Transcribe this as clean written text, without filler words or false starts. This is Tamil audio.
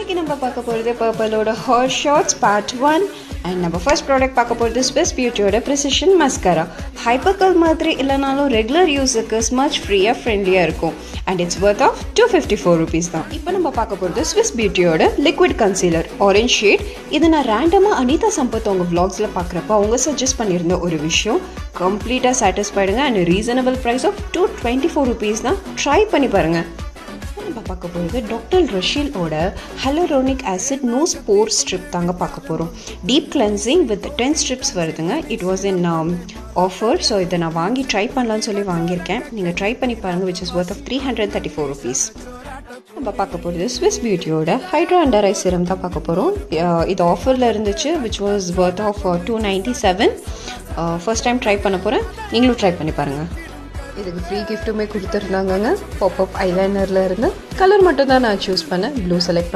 இன்னைக்கு நம்ம பார்க்க போகிறது பர்பிளோட ஹேர் ஷார்ட்ஸ் பார்ட் 1 அண்ட் நம்ம ஃபர்ஸ்ட் ப்ராடக்ட் பார்க்க போகிறது ஸ்விஸ் பியூட்டியோட ப்ரிசிஷன் மஸ்காரா. ஹைப்பர் கர்ல் மாதிரி இல்லைனாலும் ரெகுலர் யூஸுக்கு ஸ்மச் ஃப்ரீயாக ஃப்ரெண்ட்லியாக இருக்கும் and it's worth of 254 rupees தான். இப்போ நம்ம பார்க்க போகிறது ஸ்விஸ் பியூட்டியோட லிக்விட் கன்சீலர் ஆரஞ்ச் ஷேட். இது நான் ரேண்டமாக அனிதா சம்பத் அவங்க vlogsல பார்க்குறப்ப அவங்க சஜஸ்ட் பண்ணியிருந்த ஒரு விஷயம். கம்ப்ளீட்டாக சாட்டிஸ்ஃபைடுங்க and reasonable price of 224 rupees தான். ட்ரை பண்ணி பாருங்கள். நம்ம பார்க்க போகிறது டாக்டர் ரஷீலோட hyaluronic acid nose pore strip தாங்க பார்க்க போகிறோம். டீப் கிளென்சிங் வித் 10 strips வருதுங்க. It was in offer. So இதை நான் வாங்கி ட்ரை பண்ணலான்னு சொல்லி வாங்கியிருக்கேன். நீங்கள் ட்ரை பண்ணி பாருங்கள். Which is worth of 334 rupees. நம்ம பார்க்க போகிறது ஸ்விஸ் பியூட்டியோட ஹைட்ரா அண்டர் ஐ சிரம் தான் பார்க்க போகிறோம். இது ஆஃபரில் இருந்துச்சு. Which was worth of 297. First time try பண்ண போகிறேன். நீங்களும் ட்ரை பண்ணி பாருங்கள். இதுக்கு ஃப்ரீ கிஃப்ட்டுமே கொடுத்துருந்தாங்கங்க. பாப்அப் ஐலைனரில் இருந்து கலர் மட்டும் தான் நான் சூஸ் பண்ணேன். Blue select